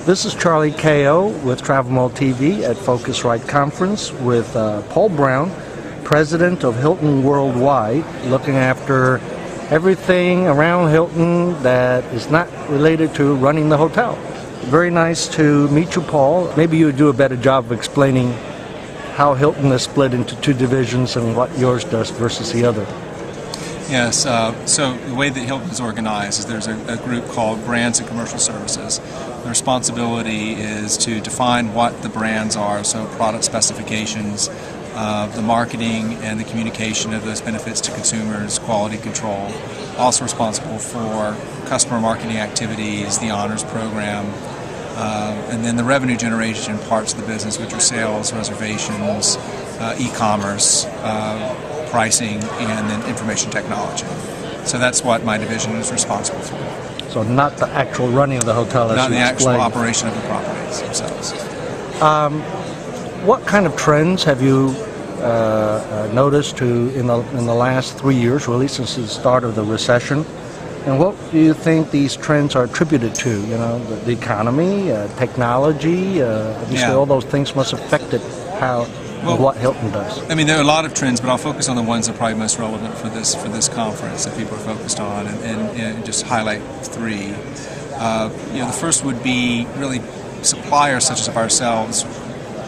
This is Charlie Ko with TravelMole TV at Focusrite Conference with Paul Brown, President of Hilton Worldwide, looking after everything around Hilton that is not related to running the hotel. Very nice to meet you, Paul. Maybe you would do a better job of explaining how Hilton is split into two divisions and what yours does versus the other. Yes, so the way that Hilton is organized is there's a group called Brands and Commercial Services. The responsibility is to define what the brands are, so product specifications, the marketing and the communication of those benefits to consumers, quality control. Also responsible for customer marketing activities, the honors program, and then the revenue generation parts of the business, which are sales, reservations, e-commerce, pricing, and then information technology. So that's what my division is responsible for. So not the actual running of the hotel, as not you the actual explained. operation of the properties themselves. What kind of trends have you noticed in the last 3 years, really, since the start of the recession? And what do you think these trends are attributed to? You know, the economy, technology, obviously all those things must have affected what Hilton does. I mean, there are a lot of trends, but I'll focus on the ones that are probably most relevant for this conference that people are focused on, and just highlight three. The first would be really suppliers such as ourselves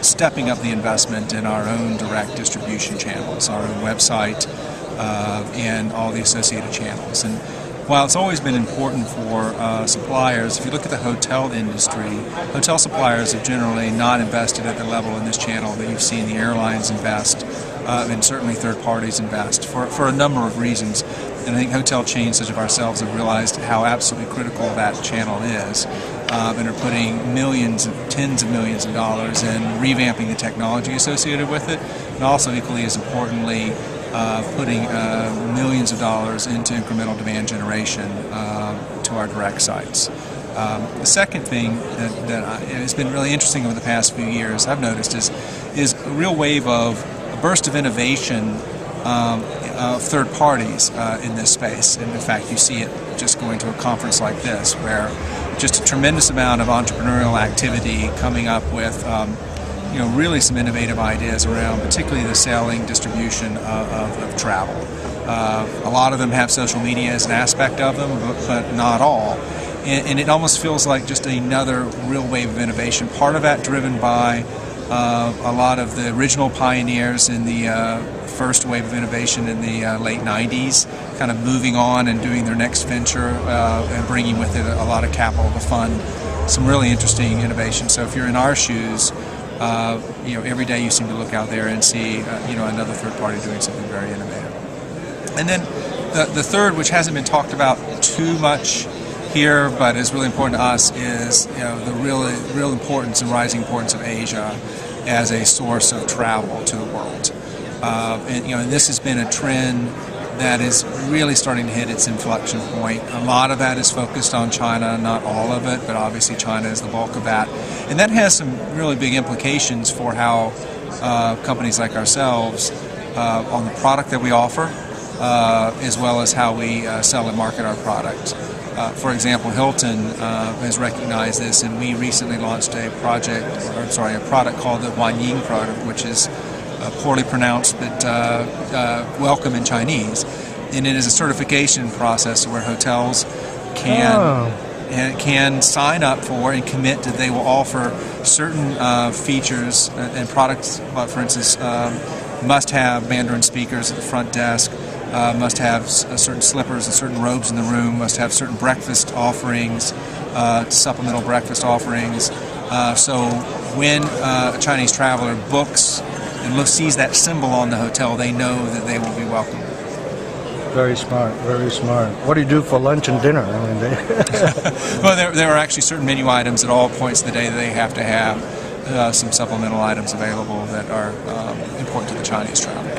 stepping up the investment in our own direct distribution channels, our own website, and all the associated channels. And while it's always been important for suppliers, if you look at the hotel industry, hotel suppliers have generally not invested at the level in this channel that you've seen the airlines invest, and certainly third parties invest, for a number of reasons. And I think hotel chains such as ourselves have realized how absolutely critical that channel is, and are putting tens of millions of dollars in revamping the technology associated with it, and also equally as importantly, putting millions of dollars into incremental demand generation to our direct sites. The second thing that has been really interesting over the past few years, I've noticed, is a real wave of a burst of innovation of third parties in this space. And in fact, you see it just going to a conference like this, where just a tremendous amount of entrepreneurial activity coming up with really some innovative ideas around particularly the selling, distribution of travel. A lot of them have social media as an aspect of them, but not all. And it almost feels like just another real wave of innovation, part of that driven by a lot of the original pioneers in the first wave of innovation in the late 90s, kind of moving on and doing their next venture and bringing with it a lot of capital to fund some really interesting innovation. So if you're in our shoes, every day you seem to look out there and see, another third party doing something very innovative. And then the third, which hasn't been talked about too much here, but is really important to us, is the real importance and rising importance of Asia as a source of travel to the world. And this has been a trend that is really starting to hit its inflection point. A lot of that is focused on China, not all of it, but obviously China is the bulk of that. And that has some really big implications for how companies like ourselves, on the product that we offer, as well as how we sell and market our product. For example, Hilton has recognized this, and we recently launched a product called the Guanyin product, which is poorly pronounced, but welcome in Chinese. And it is a certification process where hotels can sign up for and commit that they will offer certain features and products. For instance, must have Mandarin speakers at the front desk, must have certain slippers and certain robes in the room, must have certain breakfast offerings, supplemental breakfast offerings. So when a Chinese traveler books and sees that symbol on the hotel, they know that they will be welcome. Very smart, very smart. What do you do for lunch and dinner? I mean, Well, there are actually certain menu items at all points of the day that they have to have some supplemental items available that are important to the Chinese traveler.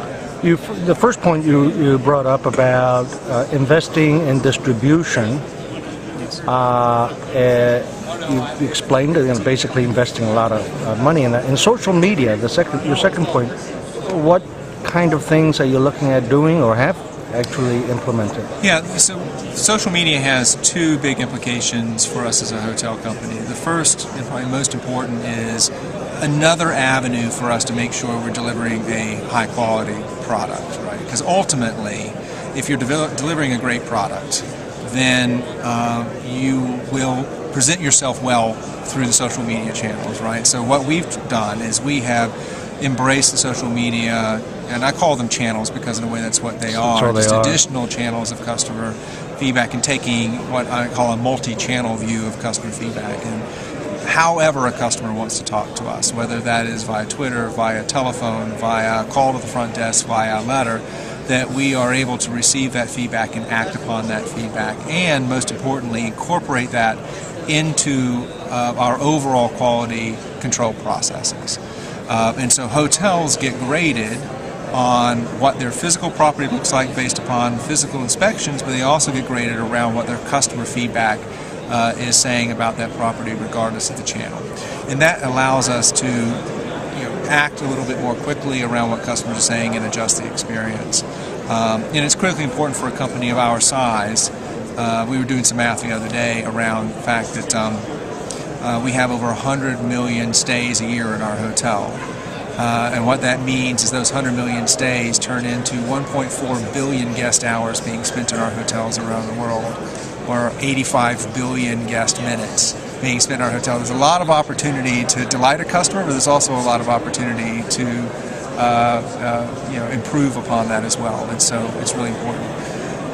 The first point you brought up about investing in distribution, you explained basically investing a lot of money in that. In social media, your second point, what kind of things are you looking at doing or have actually implemented? Yeah, so social media has two big implications for us as a hotel company. The first and probably most important is another avenue for us to make sure we're delivering a high quality product, right? Because ultimately, if you're delivering a great product, then you will present yourself well through the social media channels, right? So what we've done is we have embraced the social media, and I call them channels because in a way that's what they are, just additional channels of customer feedback and taking what I call a multi-channel view of customer feedback. And however a customer wants to talk to us, whether that is via Twitter, via telephone, via call to the front desk, via letter, that we are able to receive that feedback and act upon that feedback, and most importantly, incorporate that into our overall quality control processes. And so hotels get graded on what their physical property looks like based upon physical inspections, but they also get graded around what their customer feedback is saying about that property regardless of the channel. And that allows us to act a little bit more quickly around what customers are saying and adjust the experience. And it's critically important for a company of our size. We were doing some math the other day around the fact that we have over 100 million stays a year in our hotel. And what that means is those 100 million stays turn into 1.4 billion guest hours being spent in our hotels around the world, or 85 billion guest minutes being spent in our hotel. There's a lot of opportunity to delight a customer, but there's also a lot of opportunity to improve upon that as well. And so it's really important.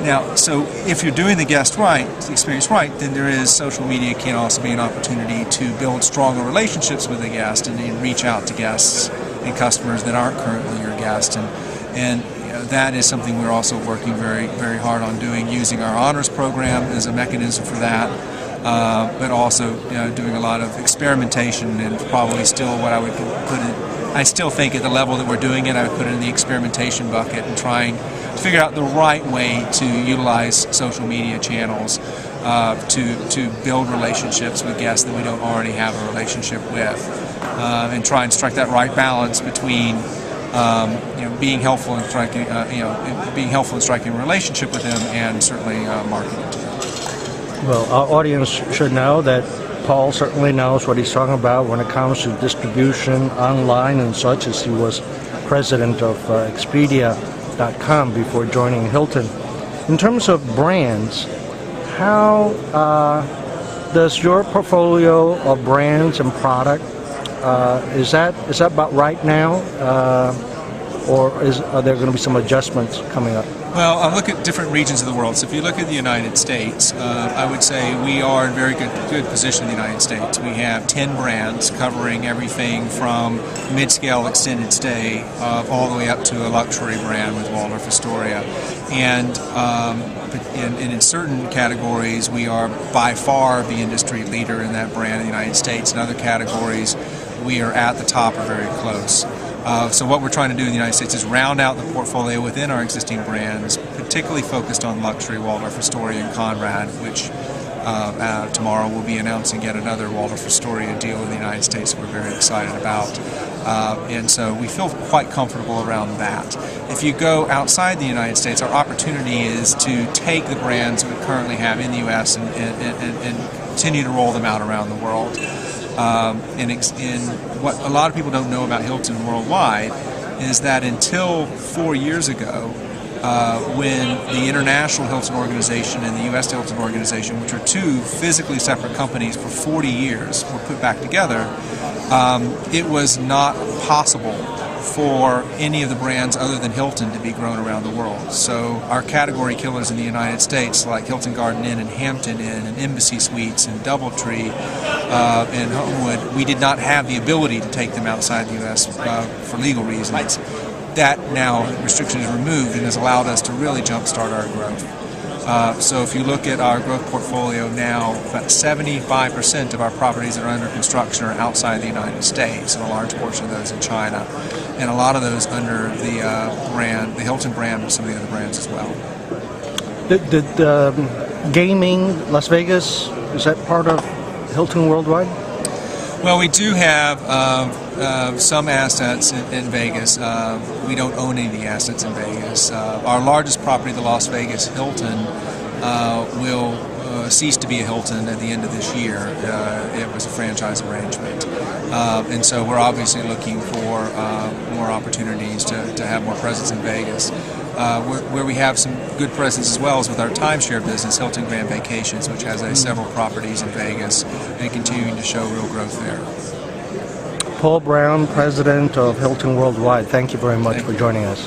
Now, so if you're doing the experience right, then there is social media can also be an opportunity to build stronger relationships with the guest and reach out to guests and customers that aren't currently your guest. And that is something we're also working very, very hard on doing, using our honors program as a mechanism for that, but also doing a lot of experimentation, and probably still what I would put it, I still think at the level that we're doing it, I would put it in the experimentation bucket and trying to figure out the right way to utilize social media channels to build relationships with guests that we don't already have a relationship with, and try and strike that right balance between being helpful in striking a relationship with them and certainly marketing to them. Well, our audience should know that Paul certainly knows what he's talking about when it comes to distribution online and such, as he was president of Expedia.com before joining Hilton. In terms of brands, how does your portfolio of brands and product, is that about right now, or are there going to be some adjustments coming up? Well, I'll look at different regions of the world. So if you look at the United States, I would say we are in very good position in the United States. We have 10 brands covering everything from mid-scale extended stay all the way up to a luxury brand with Waldorf Astoria. And in certain categories, we are by far the industry leader in that brand in the United States. In other categories, we are at the top or very close. So what we're trying to do in the United States is round out the portfolio within our existing brands, particularly focused on luxury, Waldorf Astoria and Conrad, which tomorrow we'll be announcing yet another Waldorf Astoria deal in the United States that we're very excited about. And so we feel quite comfortable around that. If you go outside the United States, our opportunity is to take the brands we currently have in the U.S. and continue to roll them out around the world. And what a lot of people don't know about Hilton worldwide is that until 4 years ago, when the International Hilton Organization and the U.S. Hilton Organization, which are two physically separate companies for 40 years, were put back together, it was not possible for any of the brands other than Hilton to be grown around the world. So our category killers in the United States, like Hilton Garden Inn and Hampton Inn and Embassy Suites and DoubleTree and Homewood, we did not have the ability to take them outside the U.S. For legal reasons. That now restriction is removed and has allowed us to really jumpstart our growth. So if you look at our growth portfolio now, about 75% of our properties that are under construction are outside the United States, and a large portion of those in China, and a lot of those under the Hilton brand, and some of the other brands as well. Did gaming, Las Vegas, is that part of Hilton Worldwide? Well, we do have some assets in Vegas. We don't own any of the assets in Vegas. Our largest property, the Las Vegas Hilton, will cease to be a Hilton at the end of this year. It was a franchise arrangement. And so we're obviously looking for more opportunities to have more presence in Vegas. Where we have some good presence as well is with our timeshare business, Hilton Grand Vacations, which has several properties in Vegas and continuing to show real growth there. Paul Brown, President of Hilton Worldwide, thank you very much for joining us.